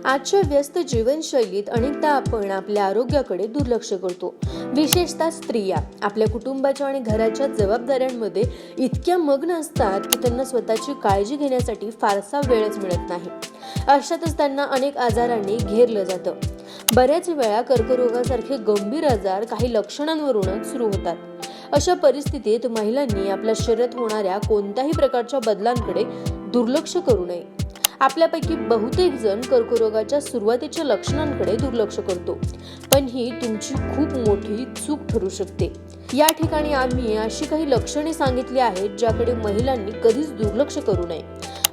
आजच्या व्यस्त जीवनशैलीत अनेकदा आपण आपल्या आरोग्याकडे दुर्लक्ष करतो. विशेषतः स्त्रिया आपल्या कुटुंबाच्या आणि घराच्या जबाबदाऱ्यांमध्ये इतक्या मग्न असतात की त्यांना स्वतःची काळजी घेण्यासाठी फारसा वेळच मिळत नाही. अशातच त्यांना अनेक आजारांनी घेरलं जातं. बऱ्याच वेळा कर्करोगासारखे गंभीर आजार काही लक्षणांवरूनच सुरू होतात. अशा परिस्थितीत महिलांनी आपल्या शरीरात होणाऱ्या कोणत्याही प्रकारच्या बदलांकडे दुर्लक्ष करू नये. आपल्यापैकी बहुतेक जण कर्करोगाच्या सुरुवातीच्या लक्षणांकडे दुर्लक्ष करतो, पण ही तुमची खूप मोठी चूक ठरू शकते. या ठिकाणी आम्ही अशी काही लक्षणे सांगितली आहेत ज्याकडे महिलांनी कधीच दुर्लक्ष करू नये,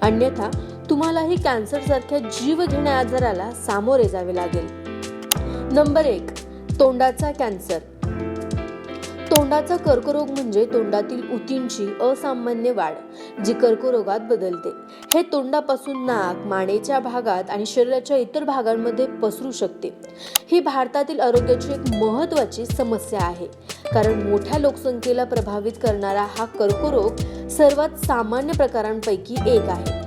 अन्यथा तुम्हालाही कॅन्सर सारख्या जीवघेण्या आजाराला सामोरे जावे लागेल. Number 1, तोंडाचा cancer. तोंडाचा कर्करोग म्हणजे तोंडातील ऊतींची असामान्य वाढ, जी कर्करोगात बदलते. हे तोंडापासून नाक, मानेच्या भागात आणि शरीराच्या इतर भागांमध्ये पसरू शकते. ही भारतातील आरोग्याची एक महत्त्वाची समस्या आहे, कारण मोठ्या लोकसंख्येला प्रभावित करणारा हा कर्करोग सर्वात सामान्य प्रकारांपैकी एक आहे.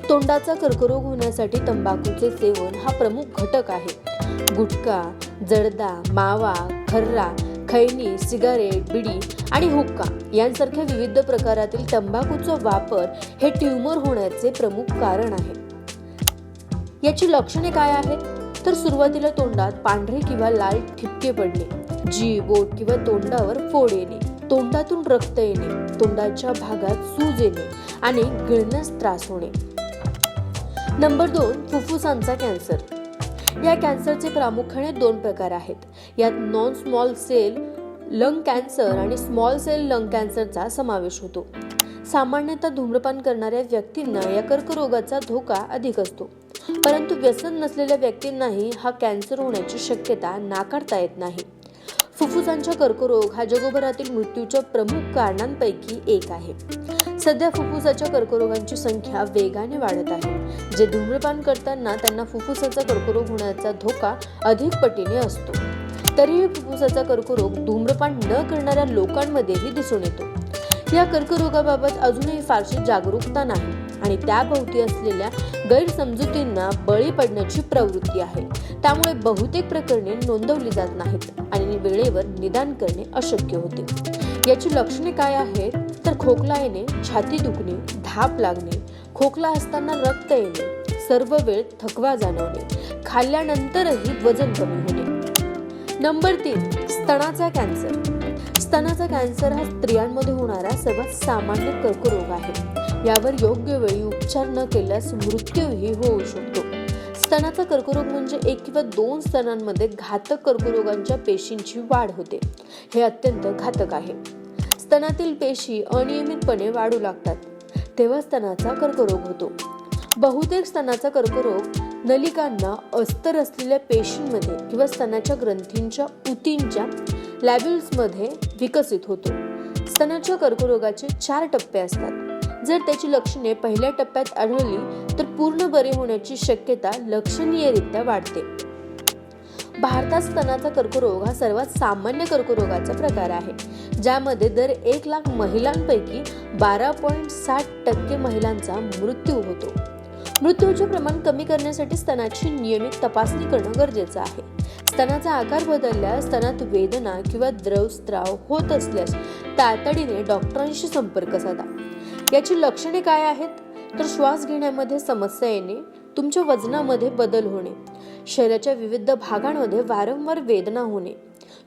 तोंडाचा कर्करोग होण्यासाठी तंबाखूचे सेवन हा प्रमुख घटक आहे. गुटखा, जर्दा, मावा, खर्रा, खैनी, सिगारेट, बिडी आणि हुक्का यांसारख्या विविध प्रकारातील तंबाखूचा वापर हे ट्यूमर होण्याचे प्रमुख कारण आहे. याची लक्षणे काय आहेत? तर सुरुवातीला तोंडात पांढरे किंवा लाल ठिपके पडणे, जीभ, बोट किंवा तोंडावर फोड येणे, तोंडातून रक्त येणे, तोंडाच्या भागात सूज येणे आणि गिळण्यास त्रास होणे. नंबर 2, फुफ्फुसांचा कॅन्सर. या कॅन्सरचे प्रामुख्याने 2 प्रकार आहेत. यात non small cell lung cancer आणि स्मॉल सेल लंग कॅन्सरचा समावेश होतो. सामान्यतः धूम्रपान करणाऱ्या व्यक्तींना या कर्करोगाचा धोका अधिक असतो, परंतु व्यसन नसलेल्या व्यक्तींनाही हा कॅन्सर होण्याची शक्यता नाकारता येत नाही. फुफ्फुसांचा कर्करोग हा जगभरातील मृत्यूच्या प्रमुख कारणांपैकी एक आहे. सध्या फुफ्फुसाच्या कर्करोगांची संख्या वेगाने वाढत आहे. जे धूम्रपान करताना त्यांना फुफ्फुसाचा कर्करोग होण्याचा धोका अधिक पटीने असतो. तरीही फुफ्फुसाचा कर्करोग धूम्रपान न करणाऱ्या लोकांमध्येही दिसून येतो. या कर्करोगाबाबत अजूनही फारशी जागरूकता नाही आणि त्याभोवती असलेल्या गैरसमजुतींना बळी पडण्याची प्रवृत्ती आहे. त्यामुळे बहुतेक प्रकरणे नोंदवली जात नाहीत आणि वेळेवर निदान करणे अशक्य होते. याची लक्षणे काय आहेत? तर खोकला येणे, छाती दुखणे, धाप लागणे, खोकला असताना रक्त येणे, सर्व वेळ थकवा जाणवणे, खाल्ल्यानंतरही वजन कमी होणे. नंबर 3, स्तनाचा कॅन्सर. स्तनाचा कॅन्सर हा स्त्रियांमध्ये होणारा सर्वात सामान्य कर्करोग आहे. यावर योग्य वेळी उपचार न केल्यास मृत्यूही होऊ शकतो. स्तनाचा कर्करोग म्हणजे 1 किंवा 2 स्तनांमध्ये घातक कर्करोगांच्या पेशींची वाढ होते. हे अत्यंत घातक आहे. स्तनातील पेशी अनियमितपणे वाढू लागतात, तेव्हा स्तनाचा कर्करोग होतो. बहुतेक स्तनाचा कर्करोग नलिकांना अस्तर असलेल्या पेशींमध्ये किंवा स्तनाच्या ग्रंथींच्या ऊतींच्या लॅब्युल्समध्ये विकसित होतो. स्तनाच्या कर्करोगाचे 4 टप्पे असतात. जर त्याची लक्षणे पहिल्या टप्प्यात आढळली तर पूर्ण बरे होण्याची शक्यता लक्षणीयरित्या वाढते. भारतात स्तनाचा कर्करोग हा सर्वात सामान्य कर्करोगाचा प्रकार आहे, ज्यामध्ये दर 1 लाख महिलांपैकी 12.7% महिलांचा मृत्यू होतो. मृत्यूचे प्रमाण कमी करण्यासाठी स्तनाची नियमित तपासणी करणं गरजेचं आहे. स्तनाचा आकार बदलल्यास, स्तनात वेदना किंवा द्रवस्त्राव होत असल्यास तातडीने डॉक्टरांशी संपर्क साधा. याची लक्षणे काय आहेत? तर श्वास घेण्यामध्ये समस्या येणे, तुमच्या वजनामध्ये बदल होणे, शरीराच्या विविध भागांमध्ये वारंवार वेदना होणे,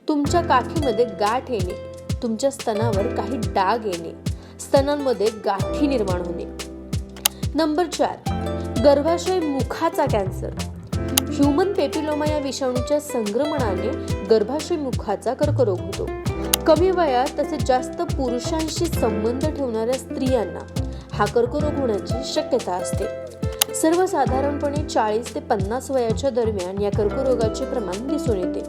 तुमच्या काखीमध्ये गाठ येणे, तुमच्या स्तनावर काही डाग येणे, स्तनांमध्ये गाठी निर्माण होणे. नंबर 4, गर्भाशय मुखाचा कॅन्सर. ह्युमन पेपिलोमा या विषाणूच्या संक्रमणाने गर्भाशय मुखाचा कर्करोग होतो. कमी वयात तसेच जास्त पुरुषांशी संबंध ठेवणाऱ्या स्त्रियांना हा कर्करोग होण्याची शक्यता असते. सर्वसाधारणपणे 40 ते 50 वयाच्या दरम्यान या कर्करोगाचे प्रमाण दिसून येते.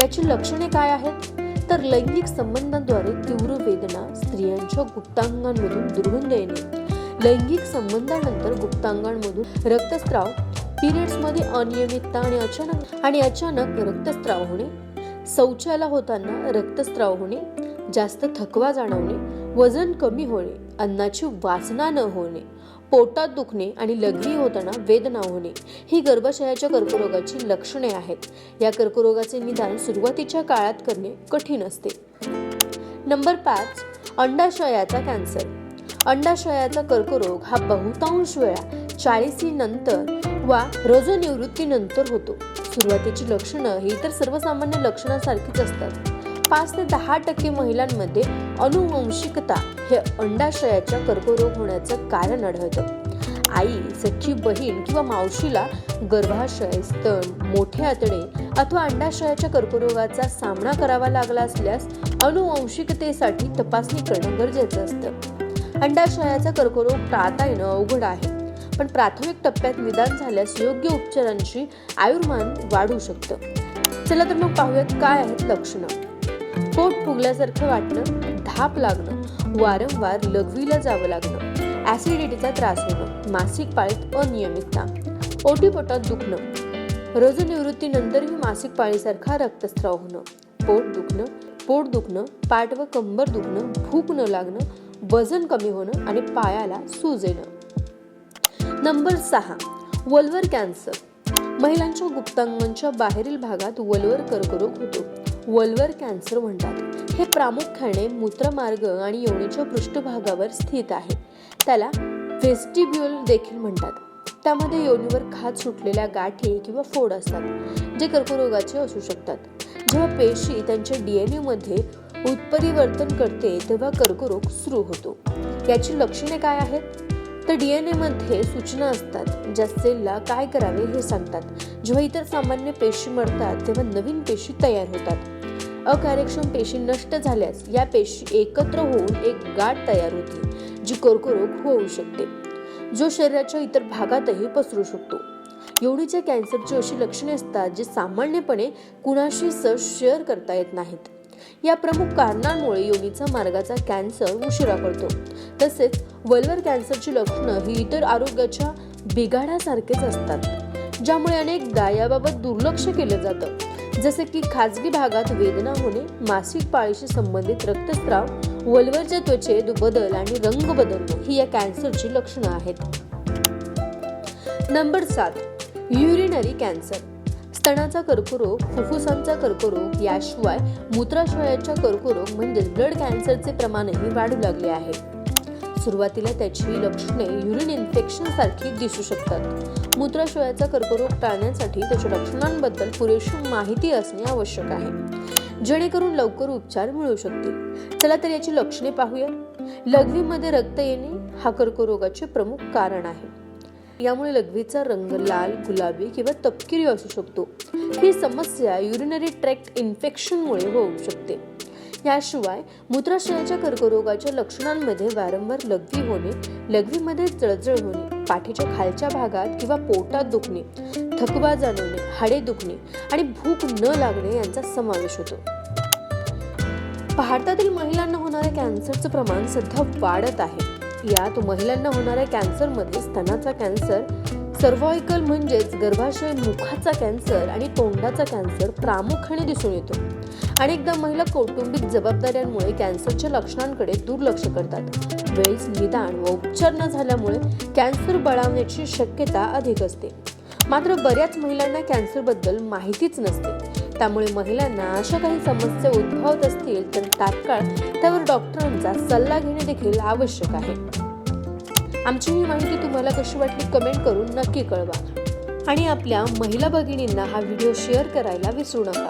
याची लक्षणे काय आहेत? तर लैंगिक संबंधांद्वारे तीव्र वेदना, स्त्रियांच्या गुप्तांगांमधून दुर्गंध येणे, लैंगिक संबंधानंतर गुप्तांगांमधून रक्तस्राव, पिरियड्समध्ये अनियमितता आणि अचानक रक्तस्राव होणे, शौचाला होताना रक्तस्राव होणे, जास्त थकवा जाणवणे, वजन कमी होणे, अन्नाची वासना न होणे, पोटात दुखणे आणि लघवी होताना वेदना होणे ही गर्भाशयाच्या कर्करोगाची लक्षणे आहेत. या कर्करोगाचे निदान सुरुवातीच्या काळात करणे कठीण असते. Number 5, अंडाशयाचा cancer. अंडाशयाचा कर्करोग हा बहुतांश वेळा 40 नंतर वा रजोनिवृत्तीनंतर होतो. सुरुवातीची लक्षणं ही तर सर्वसामान्य लक्षणांसारखीच असतात. 5 ते 10% महिलांमध्ये अनुवंशिकता हे अंडाशयाच्या कर्करोग होण्याचं कारण आढळतं. आई, सख्खी बहीण किंवा मावशीला गर्भाशय, स्तन, मोठे आतडे अथवा अंडाशयाच्या कर्करोगाचा सामना करावा लागला असल्यास अनुवंशिकतेसाठी तपासणी करणं गरजेचं असतं. अंडाशयाचा कर्करोग टाळता येणं अवघड आहे, पण प्राथमिक टप्प्यात निदान झाल्यास योग्य उपचारांची आयुर्मान वाढू शकतं. चला तर मग पाहूयात काय आहेत लक्षणं. पोट फुगल्यासारखं वाटणं, धाप लागणं, वारंवार लघवीला जावं लागणं, ऍसिडिटीचा त्रास होणं, मासिक पाळीत अनियमितता, ओटीपोटात दुखणं, रजोनिवृत्तीनंतरही मासिक पाळीसारखा रक्तस्राव होणं, पोट दुखणं, पाठ व कंबर दुखणं, भूक न लागणं, वजन कमी होणं आणि पायाला सूज येणं. Number 6, vulvar cancer. महिलांच्या गुप्तांगांच्या बाहेरील भागात वल्वर कर्करोग होतो. वल्वर कॅन्सर म्हणतात. हे प्रामुख्याने मूत्रमार्ग आणि योनीच्या पृष्ठभागावर स्थित आहे. त्याला व्हेस्टिब्युल देखील म्हणतात. त्यामध्ये योनीवर खाज सुटलेल्या गाठी किंवा फोड असतात, जे कर्करोगाचे असू शकतात. जेव्हा पेशी त्यांच्या DNA मध्ये उत्परिवर्तन करते तेव्हा कर्करोग सुरू होतो. याची लक्षणे काय आहेत? तर DNA मध्ये सूचना असतात ज्या सेलला काय करावे हे सांगतात. जेव्हा इतर सामान्य पेशी मरतात तेव्हा नवीन पेशी तयार होतात. अकार्यक्षम पेशी नष्ट झाल्यास या पेशी एकत्र होऊन एक गाठ तयार होते, जी कर्करोग होऊ शकते, जो शरीराच्या इतर भागातही पसरू शकतो. योनीच्या कॅन्सरची अशी लक्षणे असतात जी सामान्यपणे कुणाशी शेअर करता येत नाहीत. या प्रमुख कारणांमुळे योनीचा मार्गाचा कॅन्सर उशिरा कळतो. तसेच वल्वर कॅन्सरची लक्षणं ही इतर आरोग्याच्या बिघाडासारखेच असतात, ज्यामुळे अनेकदा याबाबत दुर्लक्ष केलं जातं. जसे की खाजगी भागात वेदना होणे, मासिक पाळीशी संबंधित रक्तस्राव, वल्वरच्या त्वचेत बदल आणि रंग बदलणे ही या कॅन्सरची लक्षणं आहेत. Number 7, urinary cancer. स्तनाचा कर्करोग, फुफ्फुसांचा कर्करोग याशिवाय मूत्राशयाच्या कर्करोग म्हणजेच ब्लड कॅन्सरचे प्रमाणही वाढू लागले आहे. सुरुवातीला त्याची लक्षणे युरिन इन्फेक्शन सारखी दिसू शकतात. मूत्राशयाचा कर्करोग टाळण्यासाठी त्याच्या लक्षणांबद्दल पुरेशी माहिती असणे आवश्यक आहे, जेणेकरून लवकर उपचार मिळू शकतील. चला तर याची लक्षणे पाहूया. लघवीमध्ये रक्त येणे हा कर्करोगाचे प्रमुख कारण आहे. यामुळे लघवीचा रंग लाल, गुलाबी किंवा तपकिरी असू शकतो. ही समस्या युरिनरी ट्रॅक्ट इन्फेक्शनमुळे होऊ शकते. याशिवाय मूत्राशयाच्या कर्करोगाच्या लक्षणांमध्ये वारंवार लघवी होणे, लघवीमध्ये जळजळ होणे, पाठीच्या खालच्या भागात किंवा पोटात दुखणे, थकवा जाणवणे, हाडे दुखणे आणि भूक न लागणे यांचा समावेश होतो. भारतातील महिलांना होणाऱ्या कॅन्सरचं प्रमाण सध्या वाढत आहे. यात महिलांना होणाऱ्या कॅन्सरमध्ये स्तनाचा कॅन्सर, सर्व्हायकल म्हणजेच गर्भाशय मुखाचा कॅन्सर आणि तोंडाचा कॅन्सर प्रामुख्याने दिसून येतो. अनेकदा महिला कौटुंबिक जबाबदाऱ्यांमुळे कॅन्सरच्या लक्षणांकडे दुर्लक्ष करतात. वेळीच निदान व उपचार न झाल्यामुळे कॅन्सर बळावण्याची शक्यता अधिक असते. मात्र बऱ्याच महिलांना कॅन्सरबद्दल माहितीच नसते. त्यामुळे महिलांना अशा काही समस्या उद्भवत असतील तर तात्काळ त्यावर डॉक्टरांचा सल्ला घेणे देखील आवश्यक आहे. आमची ही माहिती तुम्हाला कशी वाटली कमेंट करून नक्की कळवा आणि आपल्या महिला भगिनींना हा व्हिडिओ शेअर करायला विसरू नका.